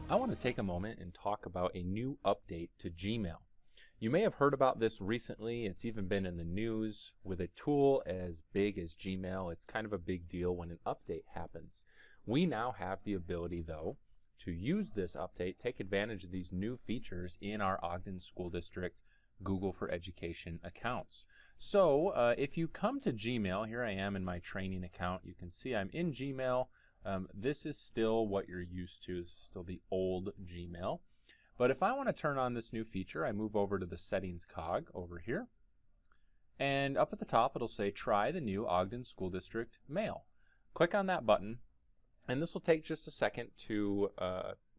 I want to take a moment and talk about a new update to Gmail. You may have heard about this recently. It's even been in the news. With a tool as big as Gmail, it's kind of a big deal when an update happens. We now have the ability, though, to use this update, take advantage of these new features in our Ogden School District Google for Education accounts. So if you come to Gmail, here I am in my training account. You can see I'm in Gmail. This is still what you're used to. This is still the old Gmail. But if I want to turn on this new feature, I move over to the settings cog over here. And up at the top, it'll say try the new Ogden School District Mail. Click on that button, and this will take just a second to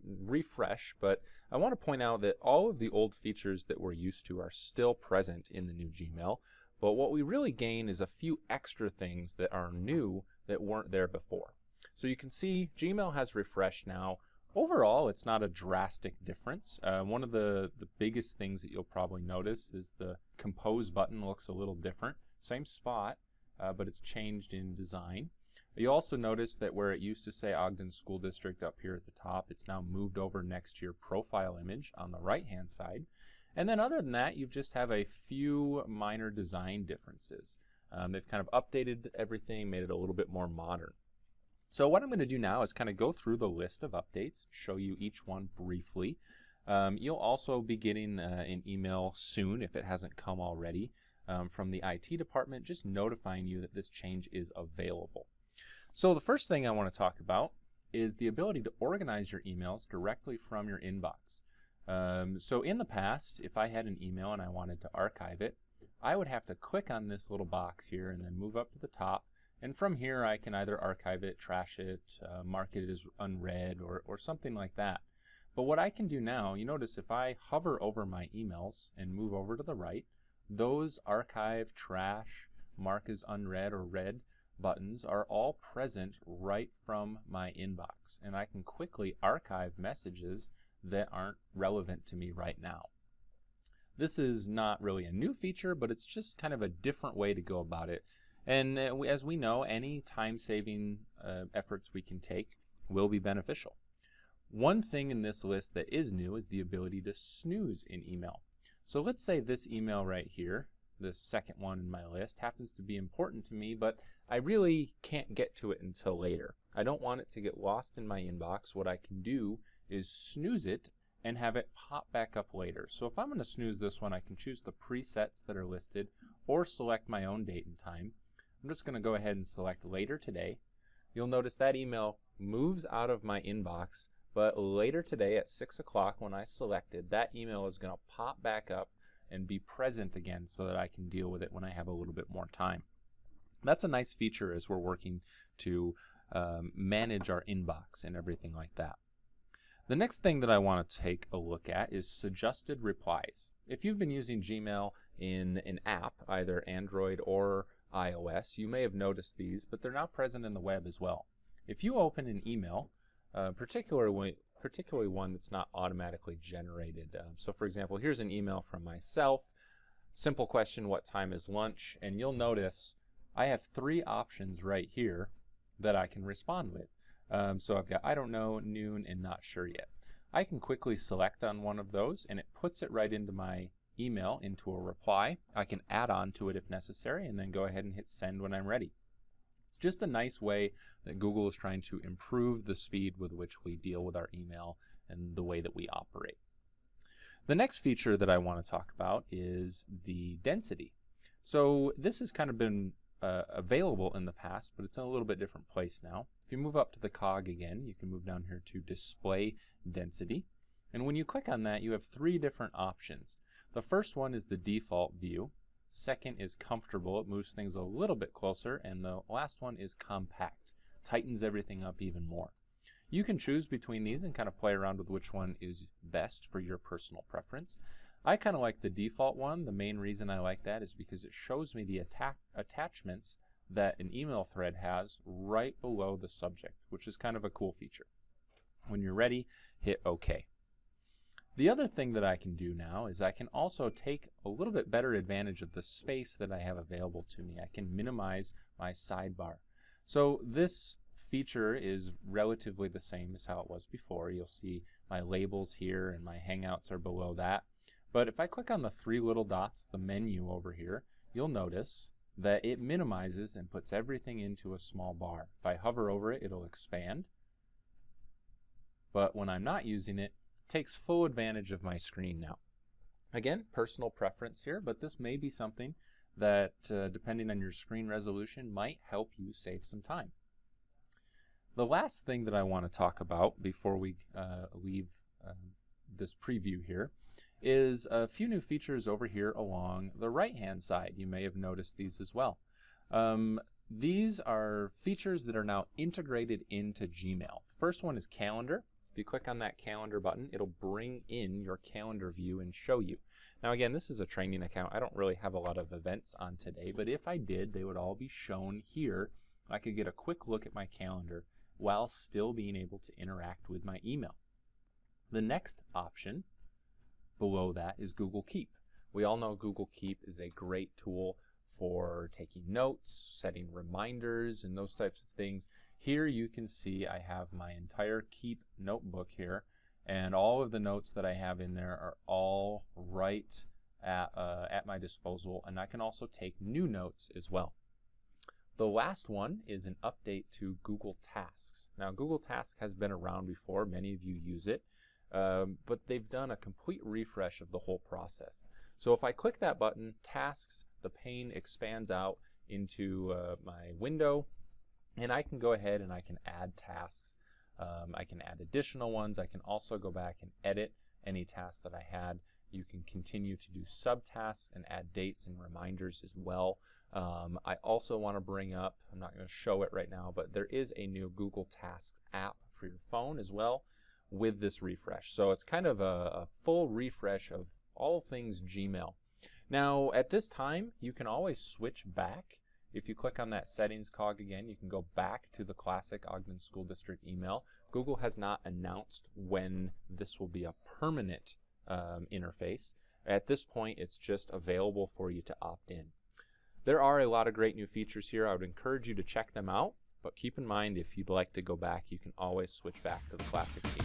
refresh, but I want to point out that all of the old features that we're used to are still present in the new Gmail, but what we really gain is a few extra things that are new that weren't there before. So you can see Gmail has refreshed now. Overall, it's not a drastic difference. One of the biggest things that you'll probably notice is the compose button looks a little different. Same spot, but it's changed in design. You also notice that where it used to say Ogden School District up here at the top, it's now moved over next to your profile image on the right-hand side. And then other than that, you just have a few minor design differences. They've kind of updated everything, made it a little bit more modern. So what I'm going to do now is kind of go through the list of updates, show you each one briefly. You'll also be getting an email soon, if it hasn't come already, from the IT department just notifying you that this change is available. So the first thing I want to talk about is the ability to organize your emails directly from your inbox. So in the past, if I had an email and I wanted to archive it, I would have to click on this little box here and then move up to the top. And from here, I can either archive it, trash it, mark it as unread, or something like that. But what I can do now, you notice if I hover over my emails and move over to the right, those archive, trash, mark as unread, or read buttons are all present right from my inbox. And I can quickly archive messages that aren't relevant to me right now. This is not really a new feature, but it's just kind of a different way to go about it. And as we know, any time-saving efforts we can take will be beneficial. One thing in this list that is new is the ability to snooze in email. So let's say this email right here, the second one in my list, happens to be important to me, but I really can't get to it until later. I don't want it to get lost in my inbox. What I can do is snooze it and have it pop back up later. So if I'm going to snooze this one, I can choose the presets that are listed or select my own date and time. I'm just going to go ahead and select later today. You'll notice that email moves out of my inbox, but later today at 6 o'clock when I selected, that email is going to pop back up and be present again so that I can deal with it when I have a little bit more time. That's a nice feature as we're working to manage our inbox and everything like that. The next thing that I want to take a look at is suggested replies. If you've been using Gmail in an app, either Android or iOS, you may have noticed these, but they're now present in the web as well. If you open an email, particularly one that's not automatically generated, so for example, here's an email from myself, simple question, what time is lunch? And you'll notice I have three options right here that I can respond with. So I've got I don't know, noon, and not sure yet. I can quickly select on one of those and it puts it right into my email, into a reply. I can add on to it if necessary and then go ahead and hit send when I'm ready. It's just a nice way that Google is trying to improve the speed with which we deal with our email and the way that we operate. The next feature that I want to talk about is the density. So this has kind of been available in the past, but it's in a little bit different place now. If you move up to the cog again, you can move down here to display density. And when you click on that, you have three different options. The first one is the default view. Second is comfortable. It moves things a little bit closer. And the last one is compact. Tightens everything up even more. You can choose between these and kind of play around with which one is best for your personal preference. I kind of like the default one. The main reason I like that is because it shows me the attachments that an email thread has right below the subject, which is kind of a cool feature. When you're ready, hit OK. The other thing that I can do now is I can also take a little bit better advantage of the space that I have available to me. I can minimize my sidebar. So this feature is relatively the same as how it was before. You'll see my labels here and my Hangouts are below that. But if I click on the three little dots, the menu over here, you'll notice that it minimizes and puts everything into a small bar. If I hover over it, it'll expand. But when I'm not using it, it takes full advantage of my screen now. Again, personal preference here, but this may be something that, depending on your screen resolution, might help you save some time. The last thing that I want to talk about before we leave this preview here is a few new features over here along the right-hand side. You may have noticed these as well. These are features that are now integrated into Gmail. The first one is Calendar. If you click on that Calendar button, it'll bring in your calendar view and show you. Now again, this is a training account. I don't really have a lot of events on today, but if I did, they would all be shown here. I could get a quick look at my calendar while still being able to interact with my email. The next option below that is Google Keep. We all know Google Keep is a great tool for taking notes, setting reminders, and those types of things. Here you can see I have my entire Keep notebook here, and all of the notes that I have in there are all right at my disposal, and I can also take new notes as well. The last one is an update to Google Tasks. Now, Google Tasks has been around before. Many of you use it, but they've done a complete refresh of the whole process. So if I click that button, Tasks, the pane expands out into my window, and I can go ahead and I can add tasks. I can add additional ones. I can also go back and edit any tasks that I had. You can continue to do subtasks and add dates and reminders as well. I also want to bring up, I'm not going to show it right now, but there is a new Google Tasks app for your phone as well with this refresh. So it's kind of a full refresh of all things Gmail. Now at this time, you can always switch back. If you click on that settings cog again, you can go back to the classic Ogden School District email. Google has not announced when this will be a permanent interface. At this point, it's just available for you to opt in. There are a lot of great new features here. I would encourage you to check them out, but keep in mind if you'd like to go back, you can always switch back to the classic email.